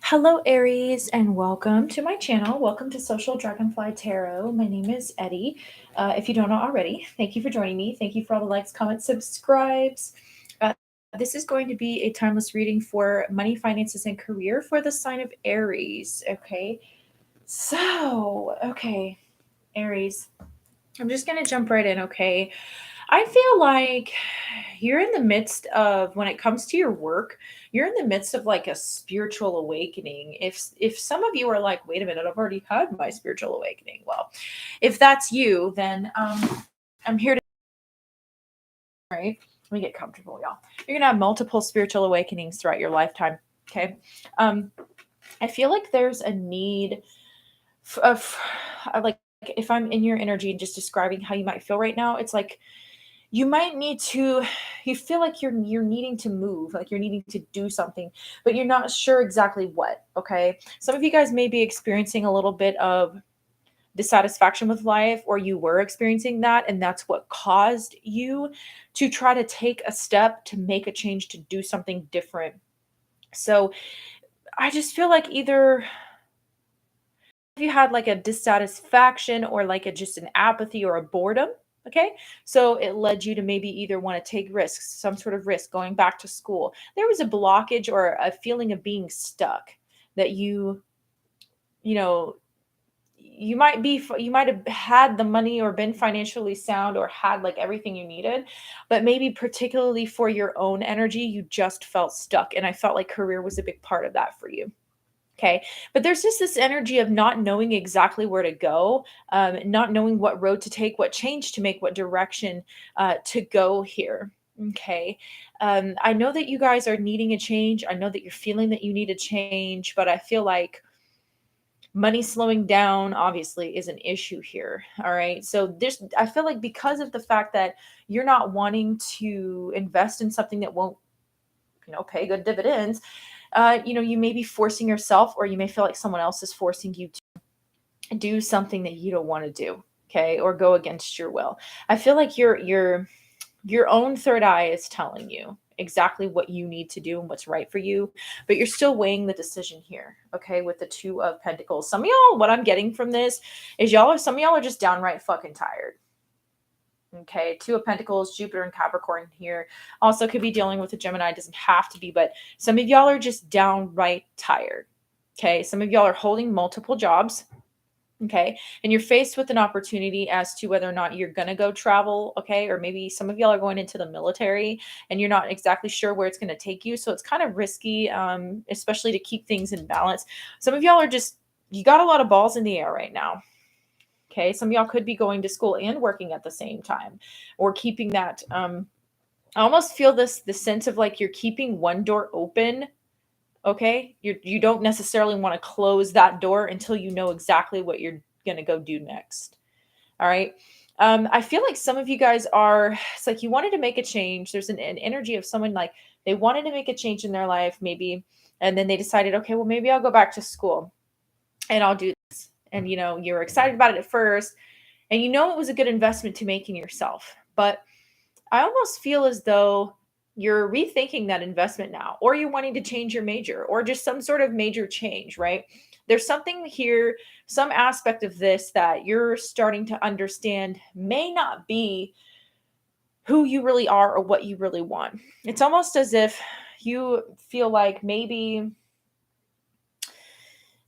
Hello, Aries, and welcome to my channel. Welcome to Social Dragonfly Tarot. My name is Eddie. If you don't know already, thank you for joining me. Thank you for all the likes, comments, subscribes. Uh, this is going to be a timeless reading for money, finances, and career for the sign of Aries. Okay, okay, Aries. I'm just going to jump right in, okay? I feel like you're in the midst of when it comes to your work, you're in the midst of like a spiritual awakening. If some of you are like, wait a minute, I've already had my spiritual awakening. Well, if that's you, then I'm here to right. Let me get comfortable, y'all. You're gonna have multiple spiritual awakenings throughout your lifetime. Okay. Um, I feel like there's a need of like if I'm in your energy and just describing how you might feel right now, it's like you might need to you feel like you're needing to move, like you're needing to do something, but you're not sure exactly what. Okay, some of you guys may be experiencing a little bit of dissatisfaction with life, or you were experiencing that, and that's what caused you to try to take a step to make a change, to do something different. So I just feel like either if you had like a dissatisfaction or like a just an apathy or a boredom. Okay, so it led you to maybe either want to take risks, some sort of risk going back to school. There was a blockage or a feeling of being stuck that you know you might have had the money or been financially sound or had like everything you needed, but maybe particularly for your own energy you just felt stuck, and I felt like career was a big part of that for you. Okay. But there's just this energy of not knowing exactly where to go, not knowing what road to take, what change to make, what direction to go here. Okay. I know that you guys are needing a change. I know that you're feeling that you need a change, but I feel like money slowing down obviously is an issue here. All right. So I feel like because of the fact that you're not wanting to invest in something that won't, pay good dividends, you may be forcing yourself, or you may feel like someone else is forcing you to do something that you don't want to do, okay, or go against your will. I feel like your own third eye is telling you exactly what you need to do and what's right for you, but you're still weighing the decision here, okay, with the Two of Pentacles. Some of y'all, what I'm getting from this is some of y'all are just downright fucking tired. Okay, Two of Pentacles, Jupiter and Capricorn here. Also could be dealing with a Gemini, doesn't have to be, but some of y'all are just downright tired. Okay, some of y'all are holding multiple jobs. Okay, and you're faced with an opportunity as to whether or not you're going to go travel. Okay, or maybe some of y'all are going into the military and you're not exactly sure where it's going to take you. So it's kind of risky, especially to keep things in balance. Some of y'all are you got a lot of balls in the air right now. Okay, some of y'all could be going to school and working at the same time, or keeping that. I almost feel the sense of like you're keeping one door open. Okay, you don't necessarily want to close that door until you know exactly what you're gonna go do next. All right. I feel like some of you guys are. It's like you wanted to make a change. There's an energy of someone like they wanted to make a change in their life, maybe, and then they decided, okay, well, maybe I'll go back to school and I'll do this. And you're excited about it at first, and it was a good investment to make in yourself. But I almost feel as though you're rethinking that investment now, or you're wanting to change your major, or just some sort of major change, right? There's something here, some aspect of this that you're starting to understand may not be who you really are or what you really want. It's almost as if you feel like maybe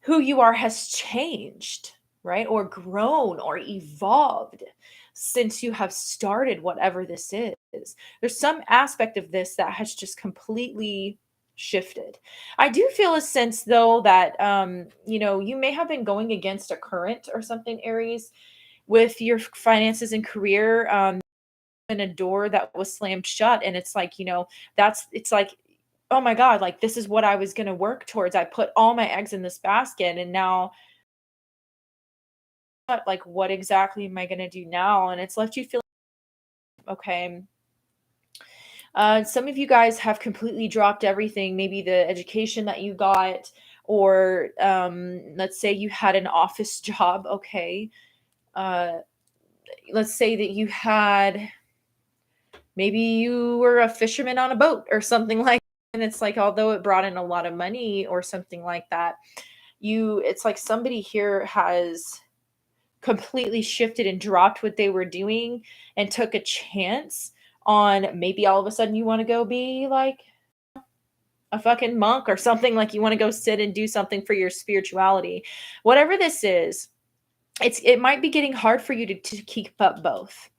who you are has changed, right? Or grown or evolved since you have started whatever this is. There's some aspect of this that has just completely shifted. I do feel a sense though that you may have been going against a current or something, Aries, with your finances and career. In a door that was slammed shut, and it's like it's like, oh my god, like this is what I was going to work towards. I put all my eggs in this basket, and now like what exactly am I going to do now? And it's left you feeling okay. Some of you guys have completely dropped everything, maybe the education that you got, or let's say you had an office job. Okay, uh, let's say that maybe you were a fisherman on a boat or something like And it's like, although it brought in a lot of money or something like that, it's like somebody here has completely shifted and dropped what they were doing and took a chance on maybe all of a sudden you want to go be like a fucking monk or something, like you want to go sit and do something for your spirituality. Whatever this is, it might be getting hard for you to keep up both.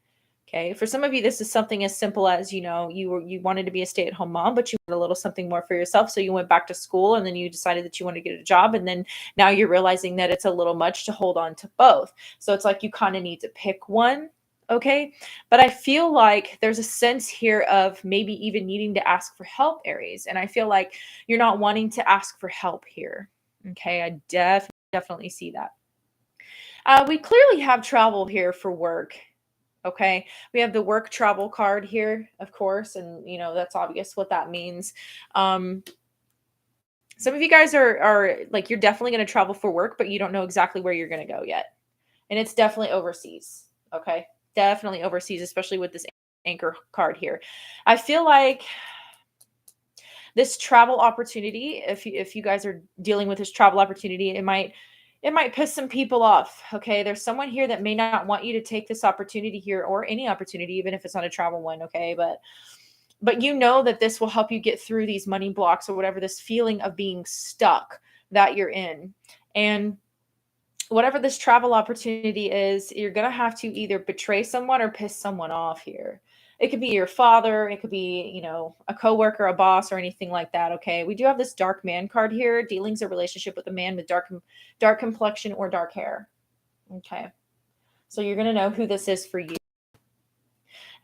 Okay. For some of you, this is something as simple as, you wanted to be a stay-at-home mom, but you wanted a little something more for yourself. So you went back to school and then you decided that you want to get a job. And then now you're realizing that it's a little much to hold on to both. So it's like you kind of need to pick one. Okay. But I feel like there's a sense here of maybe even needing to ask for help, Aries. And I feel like you're not wanting to ask for help here. Okay. I definitely see that. We clearly have travel here for work. Okay. We have the work travel card here, of course, and that's obvious what that means. Um, some of you guys are like, you're definitely going to travel for work, but you don't know exactly where you're going to go yet. And it's definitely overseas. Okay. Definitely overseas, especially with this anchor card here. I feel like this travel opportunity, if you guys are dealing with this travel opportunity, it might piss some people off. Okay. There's someone here that may not want you to take this opportunity here, or any opportunity, even if it's not a travel one. Okay. But you know that this will help you get through these money blocks or whatever, this feeling of being stuck that you're in. And whatever this travel opportunity is, you're going to have to either betray someone or piss someone off here. It could be your father, it could be, a coworker, a boss, or anything like that. Okay. We do have this dark man card here. Dealing's a relationship with a man with dark complexion or dark hair. Okay. So you're going to know who this is for you.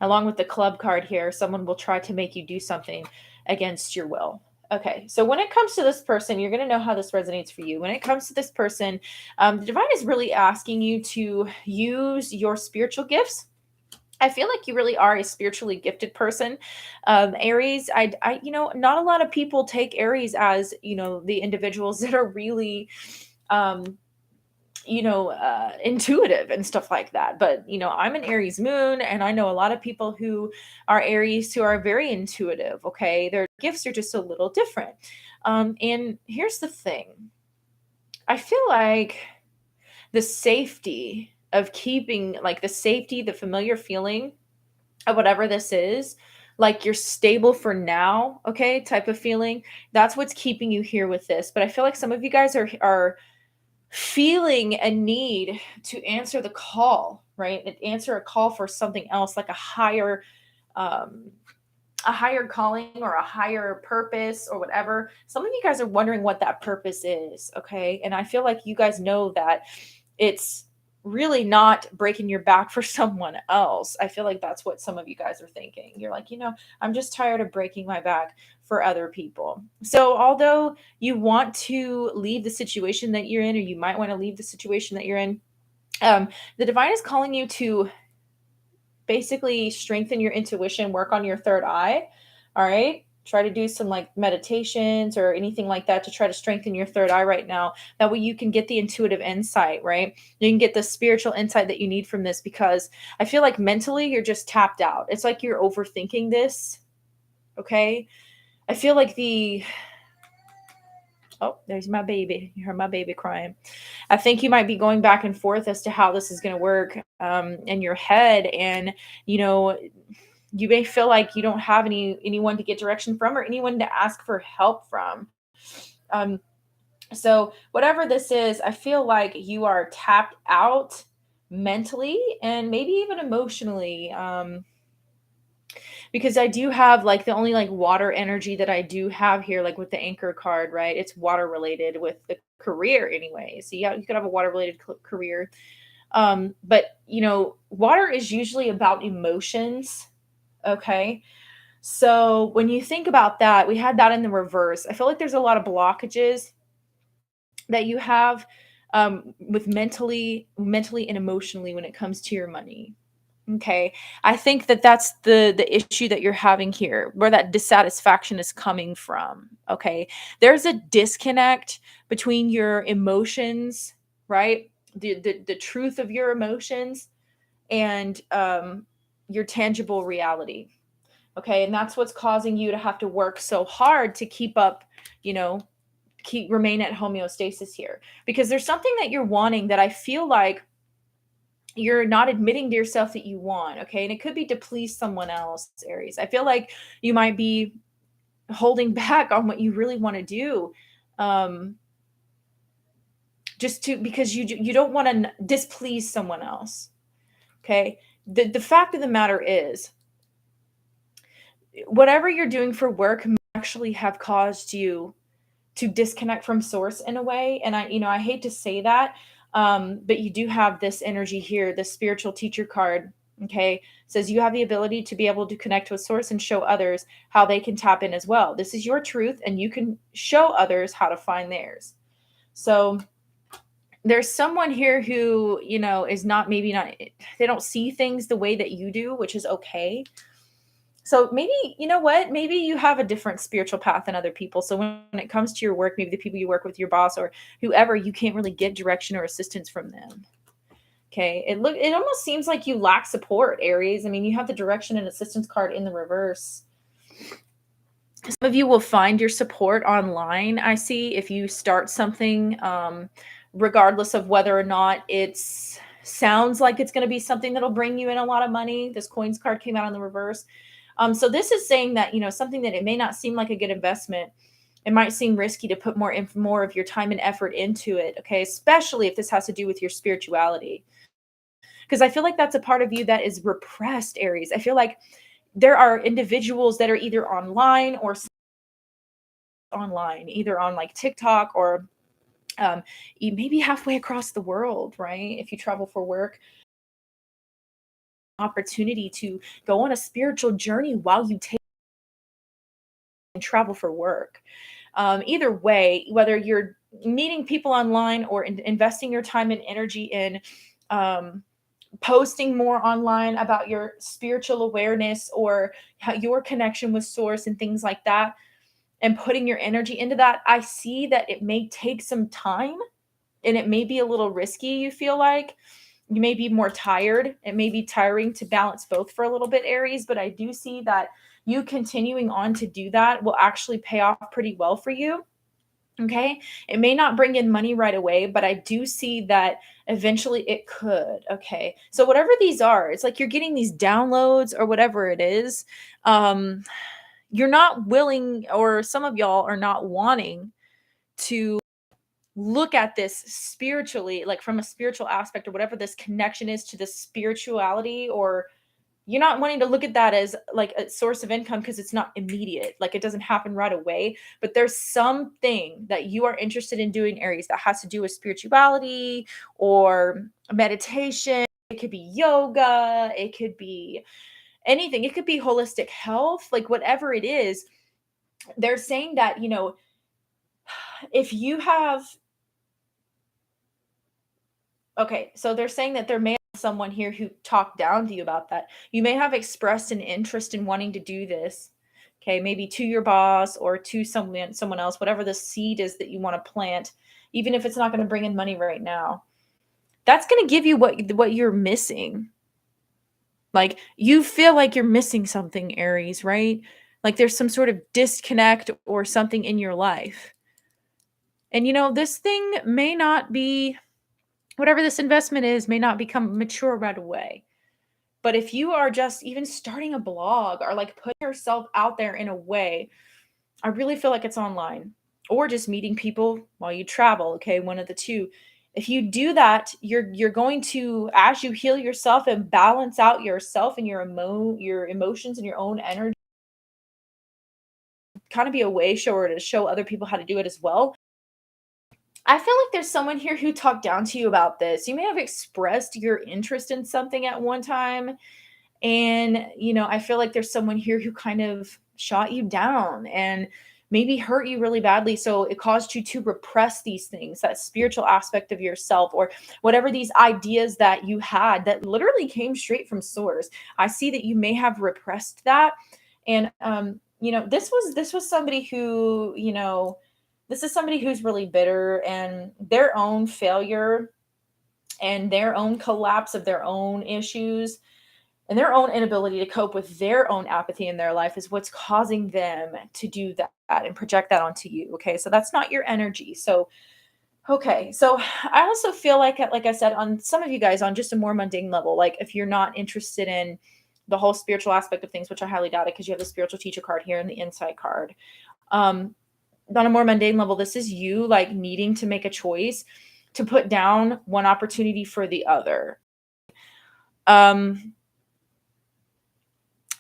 Along with the club card here, someone will try to make you do something against your will. Okay, so when it comes to this person, you're going to know how this resonates for you. When it comes to this person, the divine is really asking you to use your spiritual gifts. I feel like you really are a spiritually gifted person. Aries, not a lot of people take Aries as, the individuals that are really, um, intuitive and stuff like that. But, I'm an Aries moon, and I know a lot of people who are Aries who are very intuitive. Okay. Their gifts are just a little different. And here's the thing. I feel like the safety of keeping, like the safety, the familiar feeling of whatever this is, like you're stable for now, okay, type of feeling. That's what's keeping you here with this. But I feel like some of you guys are feeling a need to answer the call, right? And answer a call for something else, like um, a higher calling or a higher purpose or whatever. Some of you guys are wondering what that purpose is, okay? And I feel like you guys know that it's really not breaking your back for someone else. I feel like that's what some of you guys are thinking. You're like, I'm just tired of breaking my back for other people. So although you want to leave the situation that you're in, or you might want to leave the situation that you're in, the divine is calling you to basically strengthen your intuition, work on your third eye. All right. Try to do some like meditations or anything like that to try to strengthen your third eye right now. That way you can get the intuitive insight, right? You can get the spiritual insight that you need from this, because I feel like mentally you're just tapped out. It's like you're overthinking this. Okay. I feel like oh, there's my baby. You heard my baby crying. I think you might be going back and forth as to how this is going to work in your head. And, you may feel like you don't have anyone to get direction from, or anyone to ask for help from. Um, so whatever this is, I feel like you are tapped out mentally and maybe even emotionally. Because I do have like the only like water energy that I do have here, like with the anchor card, right? It's water related with the career anyway. So yeah, you could have a water related career. But water is usually about emotions. Okay. So when you think about that, we had that in the reverse. I feel like there's a lot of blockages that you have with mentally and emotionally when it comes to your money. Okay. I think that that's the issue that you're having here, where that dissatisfaction is coming from. Okay. There's a disconnect between your emotions, right? The truth of your emotions and your tangible reality. Okay. And that's what's causing you to have to work so hard to keep up, you know, remain at homeostasis here, because there's something that you're wanting that I feel like you're not admitting to yourself that you want. Okay. And it could be to please someone else, Aries. I feel like you might be holding back on what you really want to do. Um, just to, because you don't want to displease someone else. Okay. The fact of the matter is, whatever you're doing for work may actually have caused you to disconnect from source in a way. And I hate to say that, but you do have this energy here, the spiritual teacher card. Okay. Says you have the ability to be able to connect with source and show others how they can tap in as well. This is your truth, and you can show others how to find theirs. So there's someone here who, is not, maybe not, they don't see things the way that you do, which is okay. So maybe, you know what? Maybe you have a different spiritual path than other people. So when it comes to your work, maybe the people you work with, your boss or whoever, you can't really get direction or assistance from them. Okay. It almost seems like you lack support, Aries. I mean, you have the direction and assistance card in the reverse. Some of you will find your support online. I see, if you start something, regardless of whether or not it's sounds like it's going to be something that'll bring you in a lot of money. This coins card came out in the reverse. So this is saying that, something that it may not seem like a good investment. It might seem risky to put more of your time and effort into it. Okay. Especially if this has to do with your spirituality. Because I feel like that's a part of you that is repressed, Aries. I feel like there are individuals that are either online or online, either on like TikTok or maybe halfway across the world, right? If you travel for work, opportunity to go on a spiritual journey while you take and travel for work. Either way, whether you're meeting people online or investing your time and energy in posting more online about your spiritual awareness or your connection with source and things like that, and putting your energy into that, I see that it may take some time and it may be a little risky. You feel like you may be more tired. It may be tiring to balance both for a little bit, Aries, but I do see that you continuing on to do that will actually pay off pretty well for you. Okay. It may not bring in money right away, but I do see that eventually it could. Okay. So whatever these are, it's like you're getting these downloads or whatever it is. You're not willing, or some of y'all are not wanting to look at this spiritually, like from a spiritual aspect or whatever this connection is to the spirituality, or you're not wanting to look at that as like a source of income because it's not immediate, like it doesn't happen right away. But there's something that you are interested in doing, Aries, that has to do with spirituality or meditation. It could be yoga, it could be anything, it could be holistic health, like whatever it is. They're saying that, if you have, okay, so they're saying that there may be someone here who talked down to you about that. You may have expressed an interest in wanting to do this. Okay, maybe to your boss or to someone else, whatever the seed is that you want to plant, even if it's not going to bring in money right now. That's going to give you what you're missing. Like you feel like you're missing something, Aries, right? Like there's some sort of disconnect or something in your life. And this thing may not be, whatever this investment is, may not become mature right away. But if you are just even starting a blog or like putting yourself out there in a way, I really feel like it's online or just meeting people while you travel. Okay. One of the two. If you do that, you're going to, as you heal yourself and balance out yourself and your emotions and your own energy, kind of be a way shower to show other people how to do it as well. I feel like there's someone here who talked down to you about this. You may have expressed your interest in something at one time. And, I feel like there's someone here who kind of shot you down and maybe hurt you really badly. So it caused you to repress these things, that spiritual aspect of yourself, or whatever these ideas that you had that literally came straight from source. I see that you may have repressed that. And, this was somebody who, this is somebody who's really bitter, and their own failure and their own collapse of their own issues And their own inability to cope with their own apathy in their life is what's causing them to do that and project that onto you. Okay. So that's not your energy. So, okay. So I also feel like I said, on some of you guys on just a more mundane level, like if you're not interested in the whole spiritual aspect of things, which I highly doubt it because you have the spiritual teacher card here and the insight card. Um, on a more mundane level, this is you like needing to make a choice to put down one opportunity for the other. Um,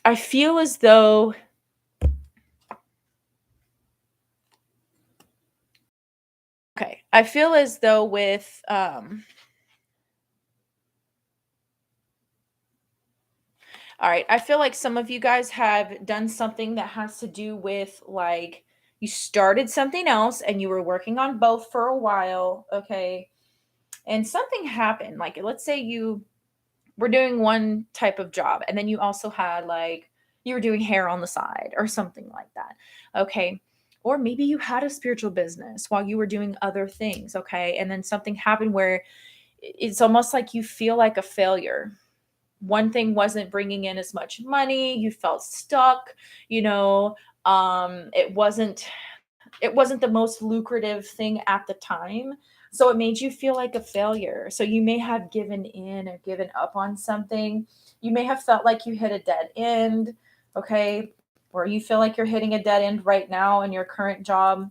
I feel as though I feel as though with all right, I feel like some of you guys have done something that has to do with like you started something else and you were working on both for a while, okay? And something happened. Like let's say you were doing one type of job and then you also had like you were doing hair on the side or something like that. Okay? Or maybe you had a spiritual business while you were doing other things, okay? And then something happened where it's almost like you feel like a failure. One thing wasn't bringing in as much money, you felt stuck, you know, it wasn't the most lucrative thing at the time. So it made you feel like a failure. So you may have given in or given up on something. You may have felt like you hit a dead end, okay? Or you feel like you're hitting a dead end right now in your current job.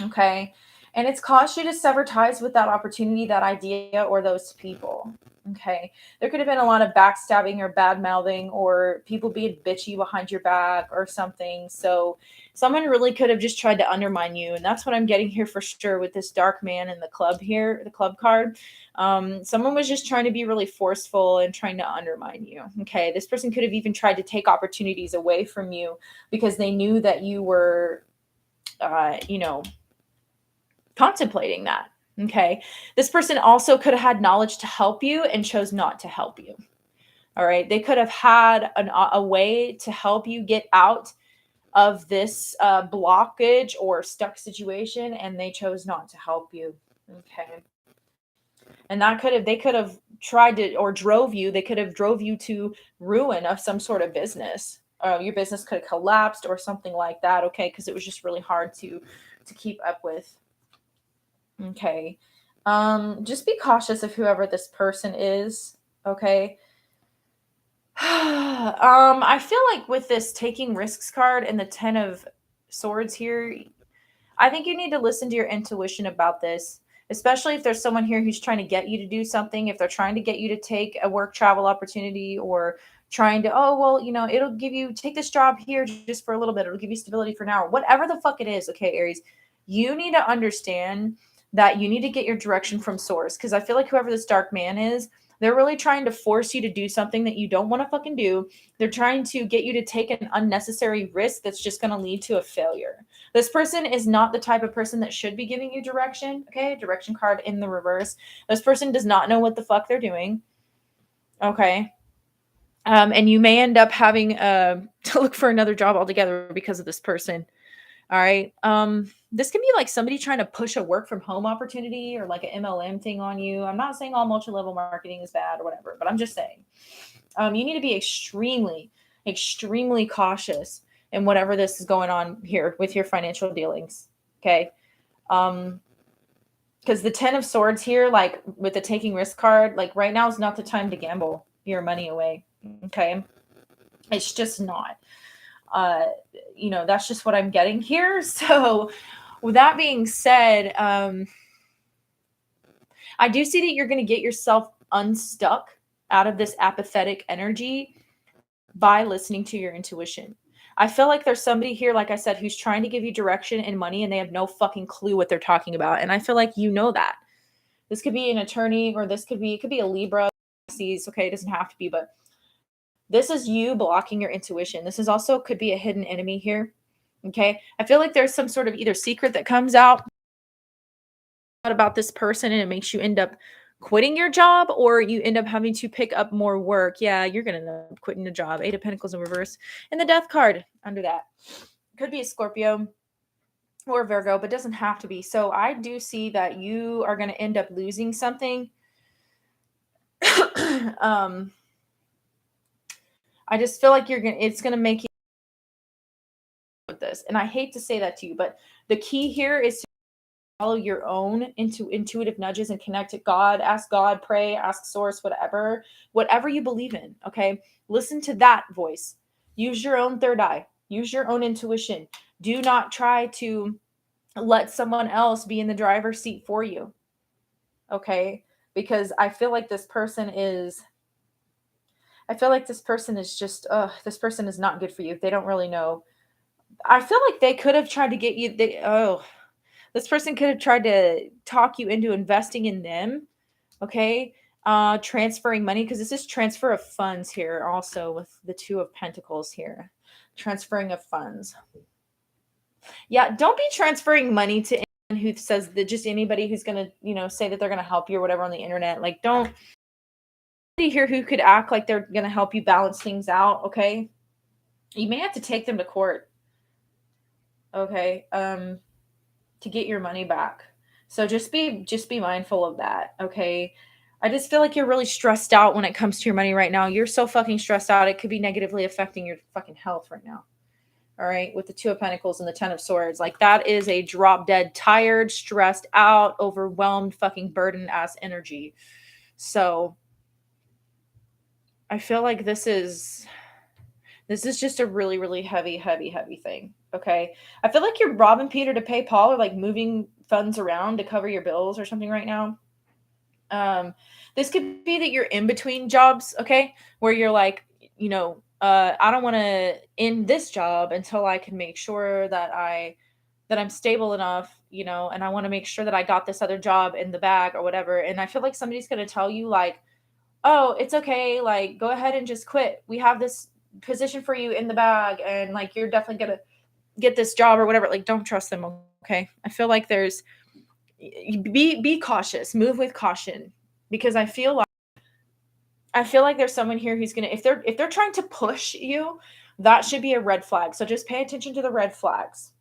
Okay. And it's caused you to sever ties with that opportunity, that idea, or those people. Okay. There could have been a lot of backstabbing or bad mouthing or people being bitchy behind your back or something. So someone really could have just tried to undermine you. And that's what I'm getting here for sure with this dark man in the club here, the club card. Someone was just trying to be really forceful and trying to undermine you. Okay. This person could have even tried to take opportunities away from you because they knew that you were, you know, contemplating that. Okay. This person also could have had knowledge to help you and chose not to help you. All right. They could have had a way to help you get out of this blockage or stuck situation, and they chose not to help you. Okay. And they could have tried to, or drove you, they could have drove you to ruin of some sort of business. Your business could have collapsed or something like that. Okay. Because it was just really hard to keep up with. Okay. Just be cautious of whoever this person is. Okay. I feel like with this taking risks card and the 10 of swords here, I think you need to listen to your intuition about this, especially if there's someone here who's trying to get you to do something, if they're trying to get you to take a work travel opportunity or trying to, oh, well, it'll give you, take this job here just for a little bit. It'll give you stability for now, or whatever the fuck it is. Okay, Aries, you need to understand that you need to get your direction from source. Because I feel like whoever this dark man is, they're really trying to force you to do something that you don't want to fucking do. They're trying to get you to take an unnecessary risk that's just going to lead to a failure. This person is not the type of person that should be giving you direction. Okay, direction card in the reverse. This person does not know what the fuck they're doing. Okay. And you may end up having to look for another job altogether because of this person. All right. This can be like somebody trying to push a work from home opportunity or like an MLM thing on you. I'm not saying all multi-level marketing is bad or whatever, but I'm just saying you need to be extremely, extremely cautious in whatever this is going on here with your financial dealings. Okay. Because the 10 of swords here, like with the taking risk card, like right now is not the time to gamble your money away. Okay. It's just not. That's just what I'm getting here. So with that being said, I do see that you're going to get yourself unstuck out of this apathetic energy by listening to your intuition. I feel like there's somebody here, like I said, who's trying to give you direction and money and they have no fucking clue what they're talking about. And I feel like you know that. This could be an attorney or it could be a Libra. Okay, it doesn't have to be, but this is you blocking your intuition. This is also could be a hidden enemy here. Okay. I feel like there's some sort of either secret that comes out about this person and it makes you end up quitting your job or you end up having to pick up more work. Yeah, you're going to end up quitting the job. 8 of Pentacles in reverse. And the Death card under that. Could be a Scorpio or Virgo, but doesn't have to be. So I do see that you are going to end up losing something. I just feel like it's gonna make you with this. And I hate to say that to you, but the key here is to follow your own intuitive nudges and connect to God, pray, ask source, whatever you believe in. Okay. Listen to that voice. Use your own third eye. Use your own intuition. Do not try to let someone else be in the driver's seat for you. Okay. Because I feel like this person is just, this person is not good for you. They don't really know. I feel like they could have tried to get you. This person could have tried to talk you into investing in them. Okay. Transferring money, because this is transfer of funds here also with the Two of Pentacles here. Transferring of funds. Yeah, don't be transferring money to anyone who says that, just anybody who's going to, say that they're going to help you or whatever on the internet. Like, don't here who could act like they're going to help you balance things out. Okay. You may have to take them to court. Okay. To get your money back. So just be mindful of that. Okay. I just feel like you're really stressed out when it comes to your money right now. You're so fucking stressed out. It could be negatively affecting your fucking health right now. All right. With the Two of Pentacles and the Ten of Swords. Like, that is a drop dead, tired, stressed out, overwhelmed, fucking burden ass energy. So I feel like this is just a really, really heavy, heavy, heavy thing. Okay. I feel like you're robbing Peter to pay Paul, or like moving funds around to cover your bills or something right now. This could be that you're in between jobs. Okay. Where you're like, I don't want to end this job until I can make sure that I'm stable enough, and I want to make sure that I got this other job in the bag or whatever. And I feel like somebody's going to tell you like, oh, it's okay. Like, go ahead and just quit. We have this position for you in the bag, and like, you're definitely going to get this job or whatever. Like, don't trust them. Okay. I feel like be cautious, move with caution, because I feel like there's someone here who's going to, if they're trying to push you, that should be a red flag. So just pay attention to the red flags.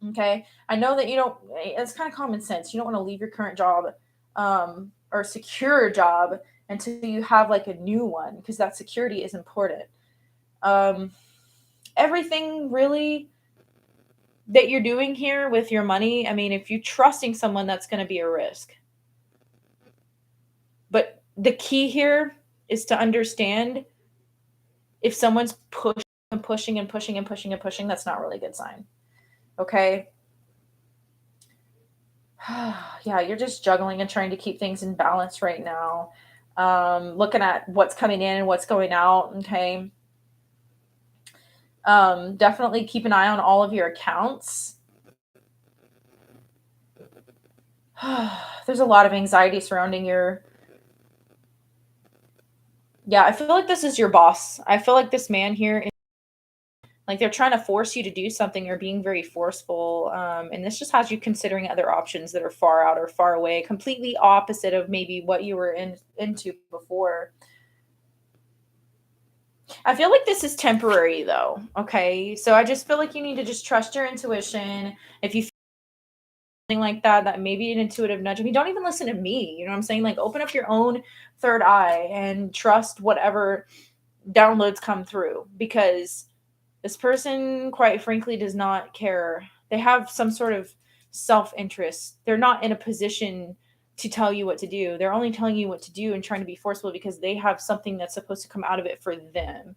Okay. I know that it's kind of common sense. You don't want to leave your current job, or secure job until you have like a new one, because that security is important. Everything really that you're doing here with your money, I mean, if you're trusting someone, that's going to be a risk. But the key here is to understand, if someone's pushing and pushing and pushing and pushing and pushing, that's not really a good sign. Okay. Yeah, you're just juggling and trying to keep things in balance right now. Looking at what's coming in and what's going out. Okay. Definitely keep an eye on all of your accounts. There's a lot of anxiety surrounding I feel like this is your boss. I feel like this man here, like, they're trying to force you to do something, or being very forceful. And this just has you considering other options that are far out or far away, completely opposite of maybe what you were into before. I feel like this is temporary though. Okay. So I just feel like you need to just trust your intuition. If you feel something like that maybe an intuitive nudge. I mean, don't even listen to me. You know what I'm saying? Like, open up your own third eye and trust whatever downloads come through, because this person, quite frankly, does not care. They have some sort of self-interest. They're not in a position to tell you what to do. They're only telling you what to do and trying to be forceful because they have something that's supposed to come out of it for them.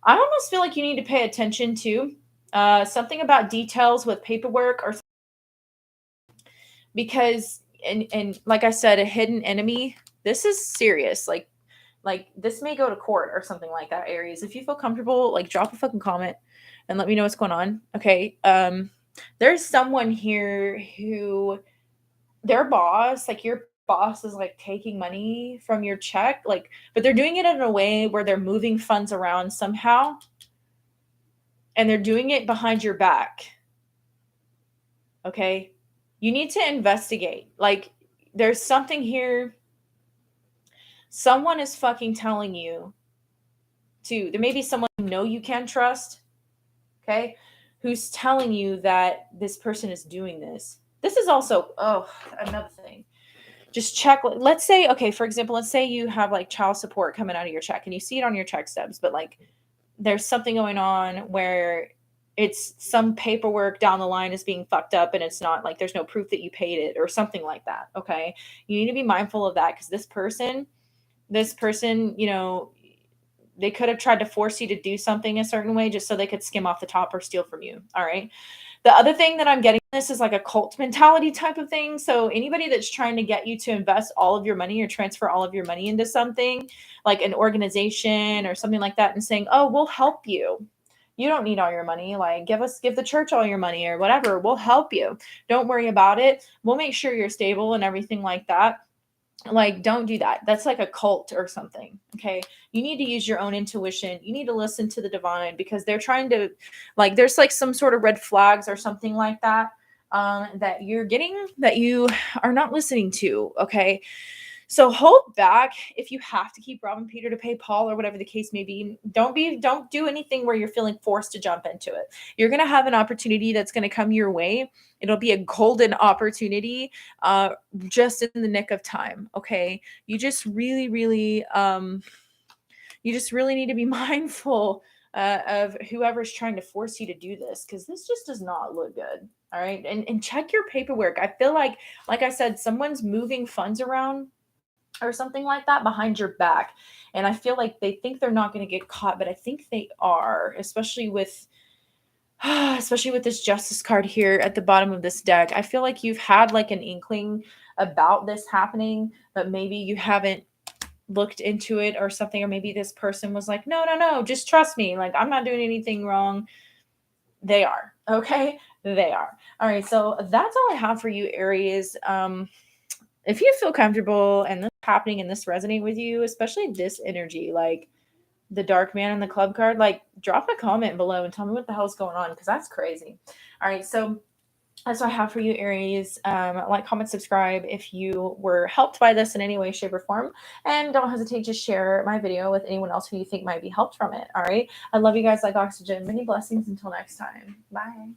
I almost feel like you need to pay attention to something about details with paperwork, or because, and like I said, a hidden enemy. This is serious. Like this may go to court or something like that, Aries. If you feel comfortable, like, drop a fucking comment and let me know what's going on. Okay. There's someone here who, their boss, like your boss, is like taking money from your check, like, but they're doing it in a way where they're moving funds around somehow, and they're doing it behind your back. Okay. You need to investigate. Like, there's something here. Someone is fucking telling you there may be someone you can trust. Okay. Who's telling you that this person is doing this. This is also, another thing. Just check. Let's say, okay, for example, let's say you have like child support coming out of your check and you see it on your check stubs, but like there's something going on where it's some paperwork down the line is being fucked up and it's not like there's no proof that you paid it or something like that. Okay. You need to be mindful of that because this person, you know, they could have tried to force you to do something a certain way just so they could skim off the top or steal from you. All right. The other thing that I'm getting this is like a cult mentality type of thing. So anybody that's trying to get you to invest all of your money or transfer all of your money into something like an organization or something like that and saying, "Oh, we'll help you. You don't need all your money. Like give the church all your money or whatever. We'll help you. Don't worry about it. We'll make sure you're stable and everything like that." Like, don't do that. That's like a cult or something. Okay. You need to use your own intuition. You need to listen to the divine because they're trying to, like, there's like some sort of red flags or something like that that you're getting that you are not listening to. Okay. So hold back if you have to keep robbing Peter to pay Paul or whatever the case may be. Don't do anything where you're feeling forced to jump into it. You're going to have an opportunity that's going to come your way. It'll be a golden opportunity just in the nick of time. Okay. You just really need to be mindful of whoever's trying to force you to do this because this just does not look good. All right. And check your paperwork. I feel like I said, someone's moving funds around or something like that behind your back. And I feel like they think they're not going to get caught, but I think they are, especially with this justice card here at the bottom of this deck. I feel like you've had like an inkling about this happening, but maybe you haven't looked into it or something, or maybe this person was like, no, just trust me. Like, I'm not doing anything wrong. They are. Okay. They are. All right. So that's all I have for you, Aries. If you feel comfortable and this is happening and this resonate with you, especially this energy, like the dark man and the club card, like drop a comment below and tell me what the hell's going on because that's crazy. All right, so that's what I have for you, Aries. Like, comment, subscribe if you were helped by this in any way, shape, or form. And don't hesitate to share my video with anyone else who you think might be helped from it. All right. I love you guys like oxygen. Many blessings until next time. Bye.